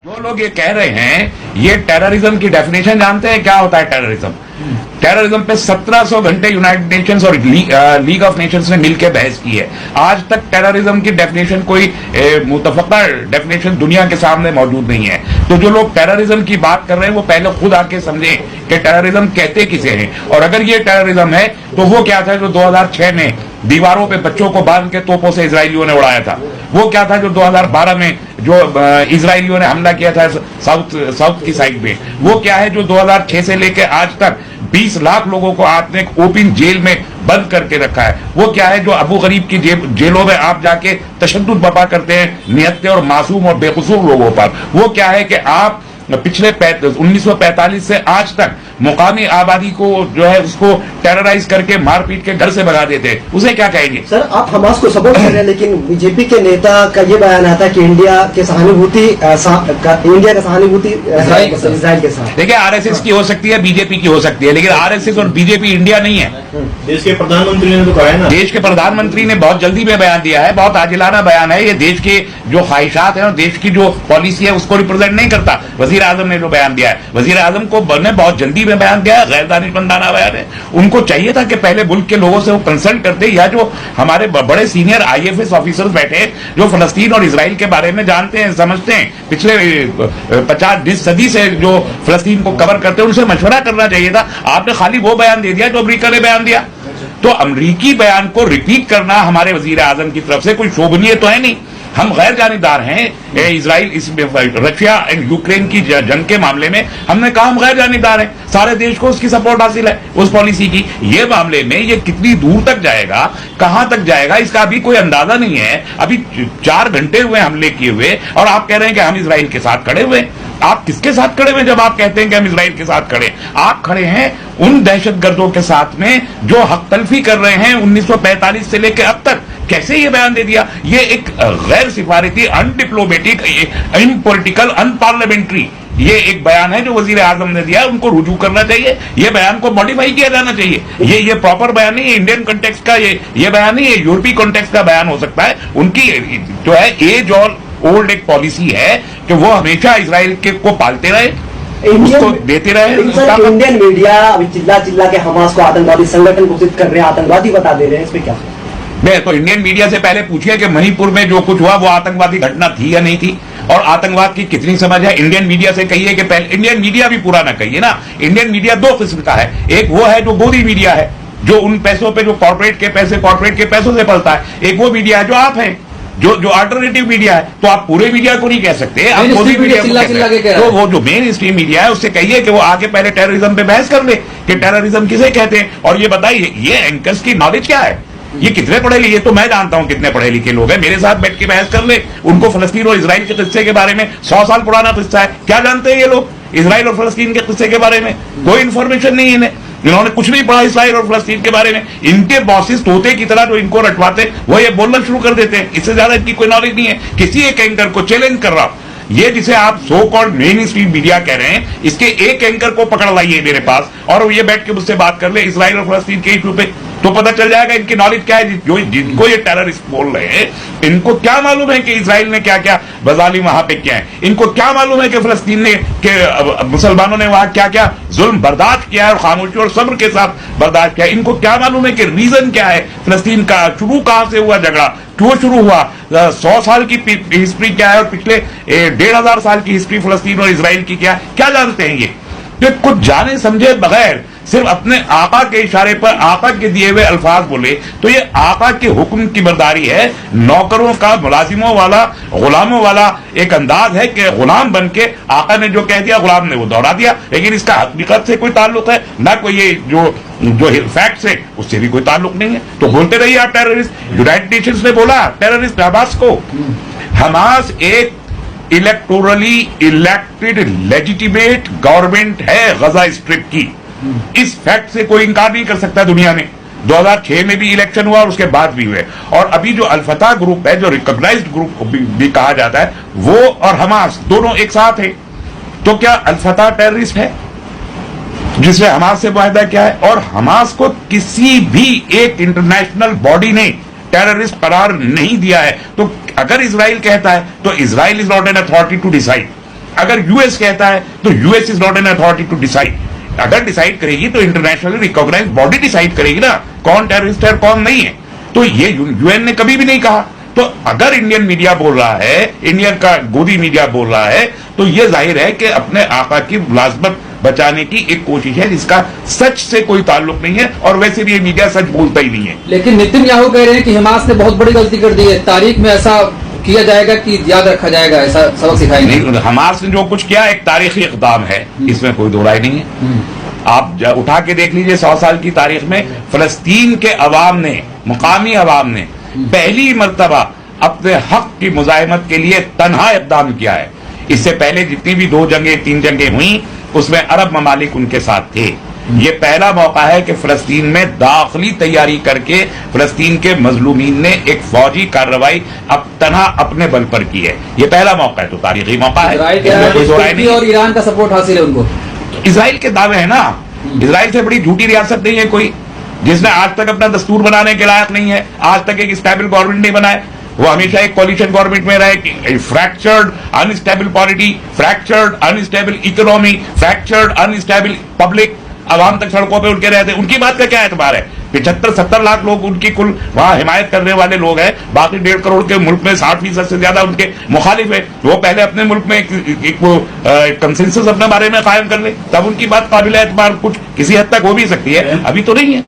जो लोग ये कह रहे हैं, ये टेररिज्म की डेफिनेशन जानते हैं क्या होता है टेररिज्म? टेररिज्म पे 1700 घंटे यूनाइटेड नेशंस और लीग ऑफ नेशंस ने मिलकर बहस की है। आज तक टेररिज्म की डेफिनेशन कोई मुतफक्का डेफिनेशन दुनिया के सामने मौजूद नहीं है। तो जो लोग टेररिज्म की बात कर रहे हैं वो पहले खुद आके समझें कि टेररिज्म कहते किसे हैं, और अगर ये टेररिज्म है तो वो क्या था जो 2006 में दीवारों पे बच्चों को बांध के तोपों से इजरायलियों ने उड़ाया था, वो क्या था जो 2012 में जो इजरायलियों ने हमला किया था साउथ की साइड में, वो क्या है जो 2006 से लेकर आज तक 20 लाख लोगों को आपने ओपन जेल में बंद करके रखा है, वो क्या है जो अबू गरीब की जेलों में आप जाके तशद्दुद बर्पा करते हैं निहत्ते और मासूम और बेकसूर लोगों पर, वो क्या है कि आप पिछले 1945 से आज तक मुकामी आबादी को जो है उसको टेरराइज करके मारपीट के घर से भगा देते हैं, उसे क्या कहेंगे? सर आप हमास को सपोर्ट कर रहे हैं, लेकिन बीजेपी के नेता का ये बयान आता है कि इंडिया का सहानुभूति इजराइल के साथ। देखिए आरएसएस की हो सकती है, बीजेपी की हो सकती है, लेकिन आरएसएस और बीजेपी इंडिया नहीं है। देश के प्रधानमंत्री ने तो कहा है ना, देश के प्रधानमंत्री ने बहुत जल्दी में बयान दिया है, बहुत आजिलाना बयान है, ये देश के जो ख्वाहिशात है और देश की जो पॉलिसी है उसको रिप्रेजेंट नहीं करता। वजीर आजम ने जो बयान दिया है, वजीर आजम को ने बहुत जल्दी में बयान दिया है, गैर दानिशमंदाना बयान है। उनको चाहिए था कि पहले मुल्क के लोगों से वो कंसल्ट करते, या जो हमारे बड़े सीनियर आईएफएस ऑफिसर्स बैठे हैं जो फलस्तीन और इजराइल के बारे में जानते हैं, समझते हैं, पिछले 50 सदी से जो फलस्तीन को कवर करते हैं, उनसे मशवरा करना चाहिए था। आपने खाली वो बयान दे दिया जो अमेरिका ने बयान दिया। तो अमरीकी बयान को रिपीट करना हमारे वजीर आजम की तरफ से कोई शोभनीय तो है नहीं। हम गैर जानिबदार हैं इजराइल इस रशिया एंड यूक्रेन की जंग के मामले में, हमने कहा हम गैर जानिबदार हैं, सारे देश को उसकी सपोर्ट हासिल है उस पॉलिसी की। ये मामले में ये कितनी दूर तक जाएगा, कहां तक जाएगा, इसका अभी कोई अंदाजा नहीं है। अभी 4 घंटे हुए हमले किए हुए और आप कह रहे हैं कि हम इजराइल के साथ खड़े हुए। आप किसके साथ खड़े हुए जब आप कहते हैं कि हम इजराइल के साथ खड़े? आप खड़े हैं उन दहशतगर्दों के साथ में जो हक तलफी कर रहे हैं 1945 से लेकर अब तक। कैसे ये बयान दे दिया? ये एक गैर सिफारती, अनडिप्लोमेटिक, अनपॉलिटिकल, अनपार्लियामेंट्री ये एक बयान है जो वजीर आजम ने दिया, उनको रुजू करना चाहिए, ये बयान को मॉडिफाई किया जाना चाहिए। ये प्रॉपर बयान नहीं है, इंडियन कॉन्टेक्स्ट का ये बयान नहीं है, यूरोपीय कॉन्टेक्स्ट का बयान हो सकता है। उनकी जो है एज और ओल्ड एक पॉलिसी है कि वो हमेशा इजराइल के को पालते रहे, उसको देते रहे। इंडियन मीडिया अभी चिल्ला चिल्ला के हमास को आतंकवादी संगठन घोषित कर रहे हैं, आतंकवादी बता दे रहे हैं, इस पे क्या? मैं तो इंडियन मीडिया से पहले पूछिए कि मणिपुर में जो कुछ हुआ वो आतंकवादी घटना थी या नहीं थी, और आतंकवाद की कितनी समझ है। इंडियन मीडिया से कहिए कि पहले इंडियन मीडिया भी पूरा ना कहिए ना। इंडियन मीडिया 2 किस्म का है, एक वो है जो गोदी मीडिया है, जो उन पैसों पे जो कॉर्पोरेट के पैसों से पलता है, एक वो मीडिया है जो आप हैं, जो अल्टरनेटिव मीडिया है। तो आप पूरे मीडिया को नहीं कह सकते, आप गोदी मीडिया को कहते हैं। तो वो जो मेन स्ट्रीम मीडिया है उससे कहिए कि वो आके पहले टेररिज्म पे बहस कर ले कि टेररिज्म किसे कहते हैं, और ये बताइए ये एंकर्स की नॉलेज क्या है, ये कितने पढ़े लिखे? तो मैं जानता हूं कितने पढ़े लिखे लोग हैं, मेरे साथ बैठ के बहस कर ले। उनको फलस्तीन और इजराइल के किस्से के बारे में 100 साल पुराना किस्सा है, क्या जानते हैं ये लोग इजराइल और फलस्तीन के किस्से के बारे में? कोई इंफॉर्मेशन नहीं है इन्हें, इन्होंने कुछ नहीं पढ़ा इजराइल और फलस्तीन के बारे में। इनके बॉसेस तोते की तरह जो इनको रटवाते वो ये बोलना शुरू कर देते हैं, इससे ज्यादा इनकी कोई नॉलेज नहीं है। किसी एक एंकर को चैलेंज कर रहा, ये जिसे आप so called main stream media कह रहे हैं, इसके एक एंकर को पकड़ लाइए मेरे पास और ये बैठ के मुझसे बात कर ले इजराइल और फलस्तीन के इशू पे, तो पता चल जाएगा इनकी नॉलेज क्या है। जिनको ये टेररिस्ट बोल रहे हैं, इनको क्या मालूम है कि इजराइल ने क्या क्या बजाली वहां पे किया है? इनको क्या मालूम है कि फलस्तीन ने के मुसलमानों ने वहां क्या क्या जुल्म बर्दाश्त किया है और खामोशी और सब्र के साथ बर्दाश्त किया है? इनको क्या मालूम है कि रीजन क्या है फलस्तीन का, शुरू कहां से हुआ झगड़ा, क्यों शुरू हुआ, 100 साल की हिस्ट्री क्या है और पिछले 1500 साल की हिस्ट्री फलस्तीन और इजराइल की क्या जानते हैं ये? जो कुछ जाने समझे बगैर सिर्फ अपने आका के इशारे पर आका के दिए हुए अल्फाज बोले, तो ये आका के हुक्म की बरदारी है। नौकरों का, मुलाजिमों वाला, गुलामों वाला एक अंदाज है कि गुलाम बन के आका ने जो कह दिया गुलाम ने वो दोहरा दिया, लेकिन इसका हकीकत से कोई ताल्लुक है ना, कोई ये जो फैक्ट्स है उससे भी कोई ताल्लुक नहीं है। तो बोलते रहिए आप टेररिस्ट। यूनाइटेड नेशंस ने बोला टेररिस्ट हमास को। हमास एक इलेक्टोरली इलेक्टेड लेजिटिमेट गवर्नमेंट है गजा स्ट्रिप की, इस फैक्ट से कोई इंकार नहीं कर सकता दुनिया में। 2006 में भी इलेक्शन हुआ और उसके बाद भी हुए, और अभी जो अल-फतह ग्रुप है, जो रिकॉग्नाइज्ड ग्रुप भी कहा जाता है, वो और हमास दोनों एक साथ है। तो क्या अल-फतह टेररिस्ट है जिससे हमास से वायदा क्या है? और हमास को किसी भी एक इंटरनेशनल बॉडी ने टेररिस्ट करार नहीं दिया है। तो अगर इजराइल कहता है तो Israel is not an authority to decide, अगर यूएस कहता है तो US is not an authority to decide. अगर डिसाइड करेगी तो इंटरनेशनली रिकॉग्नाइज बॉडी डिसाइड करेगी ना कौन टेररिस्ट है और कौन नहीं है। तो ये यूएन ने कभी भी नहीं कहा। तो अगर इंडियन मीडिया बोल रहा है, इंडियन का गोदी मीडिया बोल रहा है, तो ये जाहिर है कि अपने आका की मुलाजमत बचाने की एक कोशिश है जिसका सच से कोई ताल्लुक नहीं है, और वैसे भी ये मीडिया सच बोलता ही नहीं है। लेकिन नेतन्याहू कह रहे हैं कि हमास ने बहुत बड़ी गलती कर दी है, तारीख में ऐसा किया जाएगा कि याद रखा जाएगा, ऐसा सबक सिखाएंगे। नहीं, हमास ने जो कुछ किया एक तारीखी इक़दाम है, इसमें कोई दो राय नहीं है। आप उठा के देख लीजिए 100 साल की तारीख में फलस्तीन के अवाम ने, मुकामी अवाम ने पहली मर्तबा अपने हक की मुजाहिमत के लिए तन्हा इक़दाम किया है। इससे पहले जितनी भी 2 जंगें 3 जंगें हुई उसमें अरब ममालिक उनके साथ थे। ये पहला मौका है कि फलस्तीन में दाखिली तैयारी करके फलस्तीन के मजलूमीन ने एक फौजी कार्रवाई अब तन्हा अपने बल पर की है। ये पहला मौका है, तो तारीखी मौका है, कोई दो राय नहीं। और ईरान का सपोर्ट हासिल है उनको। इजराइल के दावे हैं ना, इजराइल से बड़ी झूठी रियासत नहीं है कोई, जिसने आज तक अपना दस्तूर बनाने के लायक नहीं है, आज तक एक स्टेबल गवर्नमेंट नहीं बनाए। वो हमेशा एक कोलिशन गवर्नमेंट में रहे। Fractured unstable polity, fractured unstable economy, fractured unstable public, आवाम तक सड़कों पे उनके रहते हैं। उनकी बात का क्या एतबार है? 75-70 लाख लोग उनकी कुल वहां हिमायत करने वाले लोग हैं, बाकी 1.5 करोड़ के मुल्क में 60% से ज्यादा उनके मुखालिफ है। वो पहले अपने मुल्क में एक कंसेंसस अपने बारे में कायम कर ले, तब उनकी बात काबिल एतबार कुछ किसी हद तक हो भी सकती है, अभी तो नहीं है।